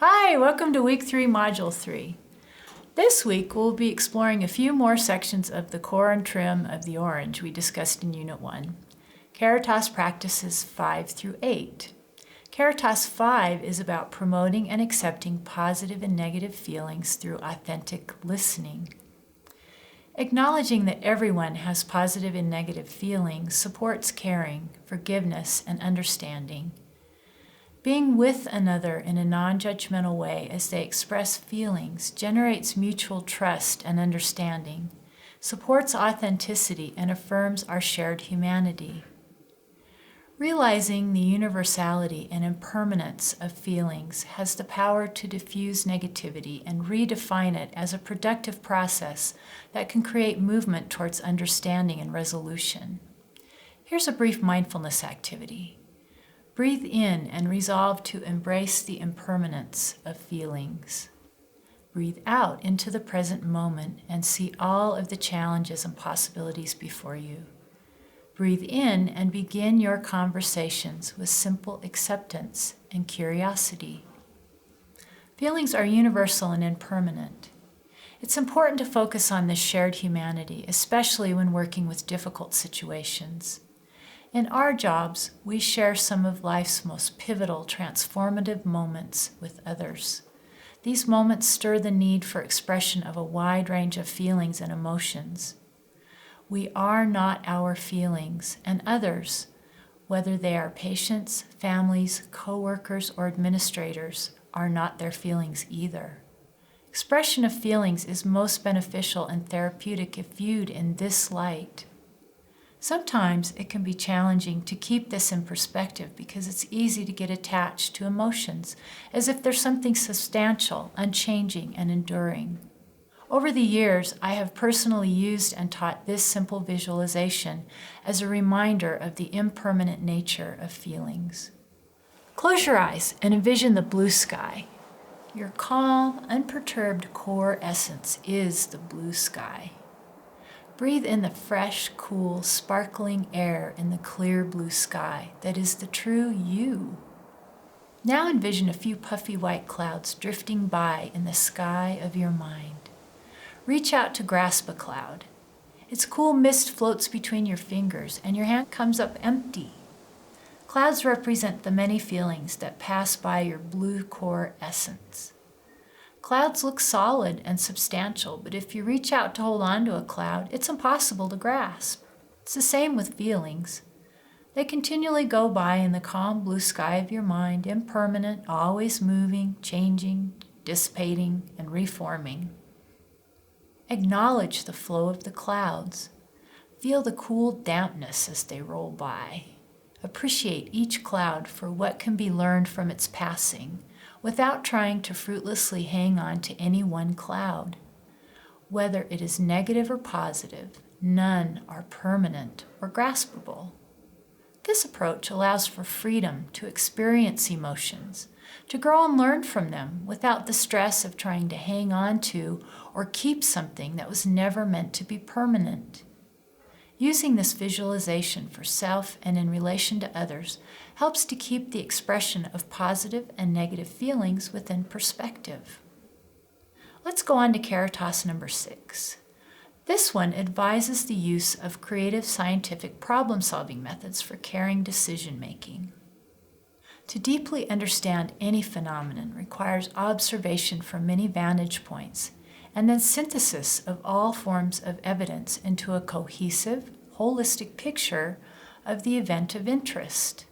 Hi, welcome to Week 3, Module 3. This week we'll be exploring a few more sections of the core and trim of the orange we discussed in Unit 1. Caritas practices 5 through 8. Caritas 5 is about promoting and accepting positive and negative feelings through authentic listening. Acknowledging that everyone has positive and negative feelings supports caring, forgiveness, and understanding. Being with another in a non-judgmental way as they express feelings generates mutual trust and understanding, supports authenticity, and affirms our shared humanity. Realizing the universality and impermanence of feelings has the power to diffuse negativity and redefine it as a productive process that can create movement towards understanding and resolution. Here's a brief mindfulness activity. Breathe in and resolve to embrace the impermanence of feelings. Breathe out into the present moment and see all of the challenges and possibilities before you. Breathe in and begin your conversations with simple acceptance and curiosity. Feelings are universal and impermanent. It's important to focus on this shared humanity, especially when working with difficult situations. In our jobs, we share some of life's most pivotal, transformative moments with others. These moments stir the need for expression of a wide range of feelings and emotions. We are not our feelings, and others, whether they are patients, families, co-workers, or administrators, are not their feelings either. Expression of feelings is most beneficial and therapeutic if viewed in this light. Sometimes it can be challenging to keep this in perspective because it's easy to get attached to emotions as if they're something substantial, unchanging, and enduring. Over the years, I have personally used and taught this simple visualization as a reminder of the impermanent nature of feelings. Close your eyes and envision the blue sky. Your calm, unperturbed core essence is the blue sky. Breathe in the fresh, cool, sparkling air in the clear blue sky that is the true you. Now envision a few puffy white clouds drifting by in the sky of your mind. Reach out to grasp a cloud. Its cool mist floats between your fingers and your hand comes up empty. Clouds represent the many feelings that pass by your blue core essence. Clouds look solid and substantial, but if you reach out to hold on to a cloud, it's impossible to grasp. It's the same with feelings. They continually go by in the calm blue sky of your mind, impermanent, always moving, changing, dissipating, and reforming. Acknowledge the flow of the clouds. Feel the cool dampness as they roll by. Appreciate each cloud for what can be learned from its passing, without trying to fruitlessly hang on to any one cloud. Whether it is negative or positive, none are permanent or graspable. This approach allows for freedom to experience emotions, to grow and learn from them without the stress of trying to hang on to or keep something that was never meant to be permanent. Using this visualization for self and in relation to others helps to keep the expression of positive and negative feelings within perspective. Let's go on to Caritas number 6. This one advises the use of creative scientific problem-solving methods for caring decision-making. To deeply understand any phenomenon requires observation from many vantage points and then synthesis of all forms of evidence into a cohesive, holistic picture of the event of interest.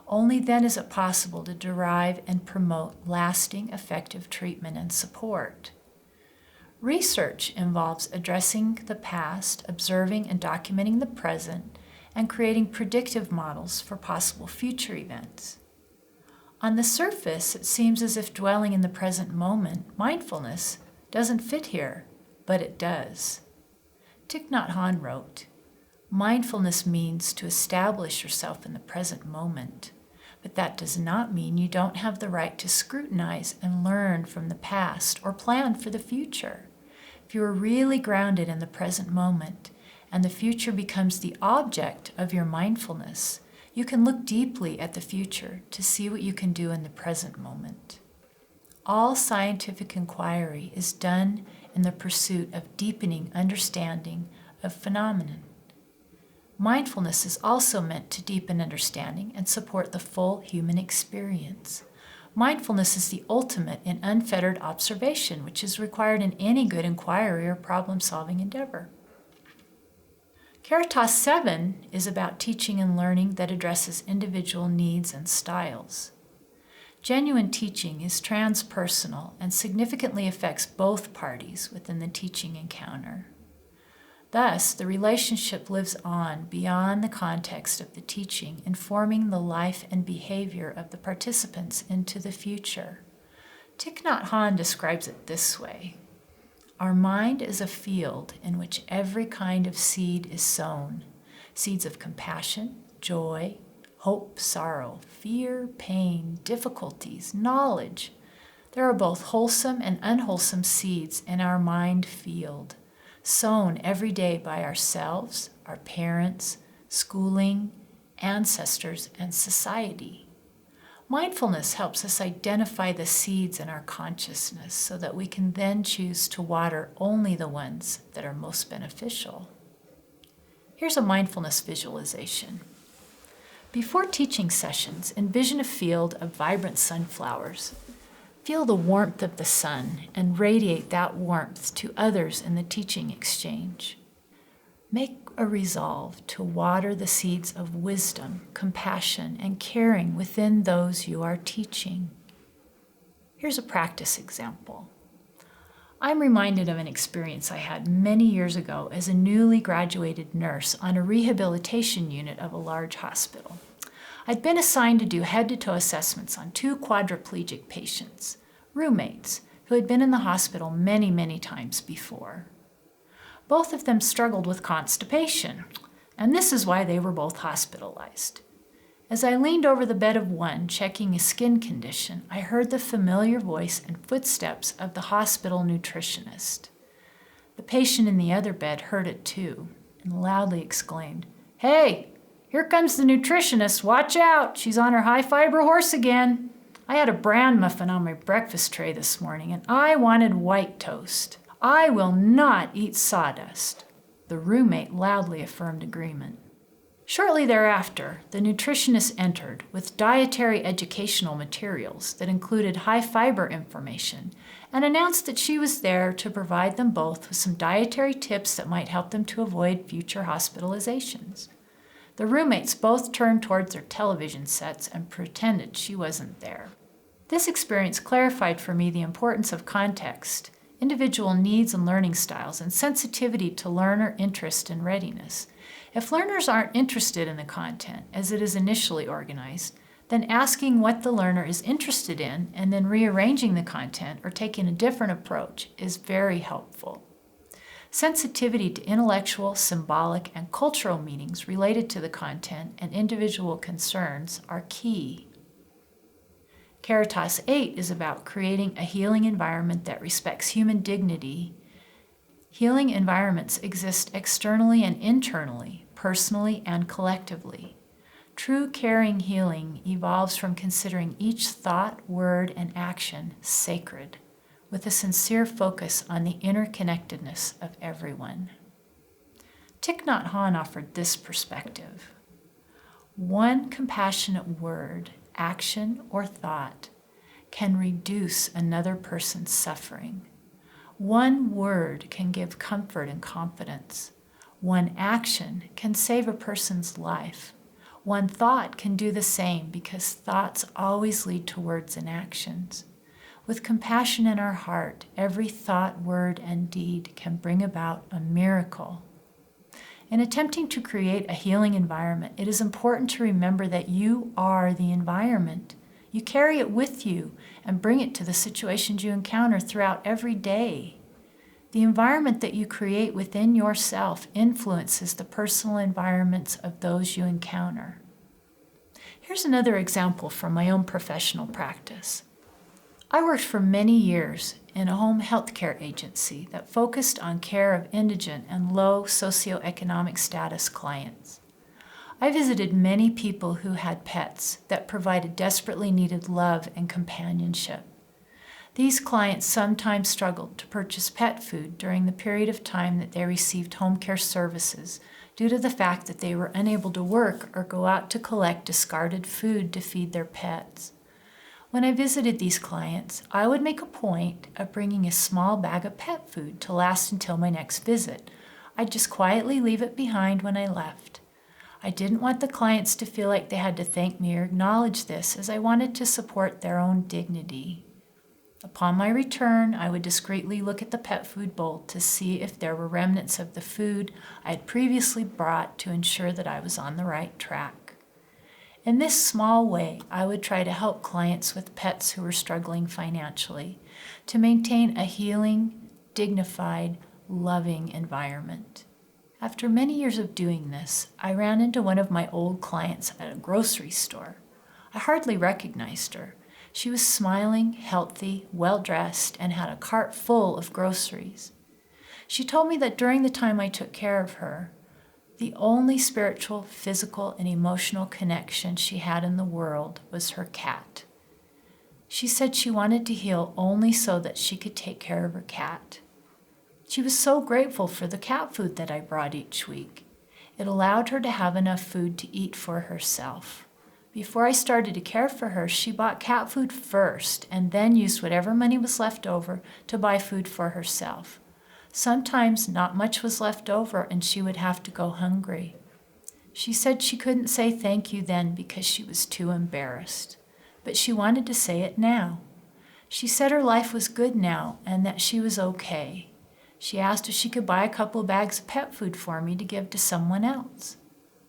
Only then is it possible to derive and promote lasting, effective treatment and support. Research involves addressing the past, observing and documenting the present, and creating predictive models for possible future events. On the surface, it seems as if dwelling in the present moment, mindfulness, doesn't fit here, but it does. Thich Nhat Hanh wrote, "Mindfulness means to establish yourself in the present moment, but that does not mean you don't have the right to scrutinize and learn from the past or plan for the future. If you are really grounded in the present moment and the future becomes the object of your mindfulness, you can look deeply at the future to see what you can do in the present moment." All scientific inquiry is done in the pursuit of deepening understanding of phenomenon. Mindfulness is also meant to deepen understanding and support the full human experience. Mindfulness is the ultimate in unfettered observation, which is required in any good inquiry or problem-solving endeavor. Caritas 7 is about teaching and learning that addresses individual needs and styles. Genuine teaching is transpersonal and significantly affects both parties within the teaching encounter. Thus, the relationship lives on beyond the context of the teaching, informing the life and behavior of the participants into the future. Thich Nhat Hanh describes it this way: our mind is a field in which every kind of seed is sown. Seeds of compassion, joy, hope, sorrow, fear, pain, difficulties, knowledge. There are both wholesome and unwholesome seeds in our mind field, sown every day by ourselves, our parents, schooling, ancestors, and society. Mindfulness helps us identify the seeds in our consciousness so that we can then choose to water only the ones that are most beneficial. Here's a mindfulness visualization. Before teaching sessions, envision a field of vibrant sunflowers. Feel the warmth of the sun and radiate that warmth to others in the teaching exchange. Make a resolve to water the seeds of wisdom, compassion, and caring within those you are teaching. Here's a practice example. I'm reminded of an experience I had many years ago as a newly graduated nurse on a rehabilitation unit of a large hospital. I'd been assigned to do head-to-toe assessments on 2 quadriplegic patients, roommates, who had been in the hospital many, many times before. Both of them struggled with constipation, and this is why they were both hospitalized. As I leaned over the bed of one, checking a skin condition, I heard the familiar voice and footsteps of the hospital nutritionist. The patient in the other bed heard it too, and loudly exclaimed, "Hey! Here comes the nutritionist. Watch out. She's on her high-fiber horse again. I had a bran muffin on my breakfast tray this morning, and I wanted white toast. I will not eat sawdust." The roommate loudly affirmed agreement. Shortly thereafter, the nutritionist entered with dietary educational materials that included high-fiber information and announced that she was there to provide them both with some dietary tips that might help them to avoid future hospitalizations. The roommates both turned towards their television sets and pretended she wasn't there. This experience clarified for me the importance of context, individual needs and learning styles, and sensitivity to learner interest and readiness. If learners aren't interested in the content as it is initially organized, then asking what the learner is interested in and then rearranging the content or taking a different approach is very helpful. Sensitivity to intellectual, symbolic, and cultural meanings related to the content and individual concerns are key. Caritas 8 is about creating a healing environment that respects human dignity. Healing environments exist externally and internally, personally and collectively. True caring healing evolves from considering each thought, word, and action sacred, with a sincere focus on the interconnectedness of everyone. Thich Nhat Hanh offered this perspective. One compassionate word, action, or thought can reduce another person's suffering. One word can give comfort and confidence. One action can save a person's life. One thought can do the same because thoughts always lead to words and actions. With compassion in our heart, every thought, word, and deed can bring about a miracle. In attempting to create a healing environment, it is important to remember that you are the environment. You carry it with you and bring it to the situations you encounter throughout every day. The environment that you create within yourself influences the personal environments of those you encounter. Here's another example from my own professional practice. I worked for many years in a home health care agency that focused on care of indigent and low socioeconomic status clients. I visited many people who had pets that provided desperately needed love and companionship. These clients sometimes struggled to purchase pet food during the period of time that they received home care services due to the fact that they were unable to work or go out to collect discarded food to feed their pets. When I visited these clients, I would make a point of bringing a small bag of pet food to last until my next visit. I'd just quietly leave it behind when I left. I didn't want the clients to feel like they had to thank me or acknowledge this, as I wanted to support their own dignity. Upon my return, I would discreetly look at the pet food bowl to see if there were remnants of the food I had previously brought to ensure that I was on the right track. In this small way, I would try to help clients with pets who were struggling financially to maintain a healing, dignified, loving environment. After many years of doing this, I ran into one of my old clients at a grocery store. I hardly recognized her. She was smiling, healthy, well-dressed, and had a cart full of groceries. She told me that during the time I took care of her, the only spiritual, physical, and emotional connection she had in the world was her cat. She said she wanted to heal only so that she could take care of her cat. She was so grateful for the cat food that I brought each week. It allowed her to have enough food to eat for herself. Before I started to care for her, she bought cat food first and then used whatever money was left over to buy food for herself. Sometimes not much was left over and she would have to go hungry. She said she couldn't say thank you then because she was too embarrassed, but she wanted to say it now. She said her life was good now and that she was okay. She asked if she could buy a couple of bags of pet food for me to give to someone else.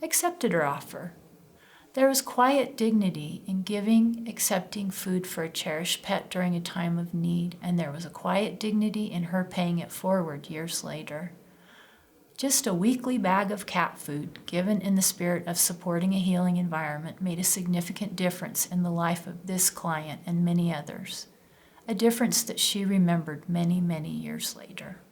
I accepted her offer. There was quiet dignity in giving, accepting food for a cherished pet during a time of need, and there was a quiet dignity in her paying it forward years later. Just a weekly bag of cat food, given in the spirit of supporting a healing environment, made a significant difference in the life of this client and many others, a difference that she remembered many, many years later.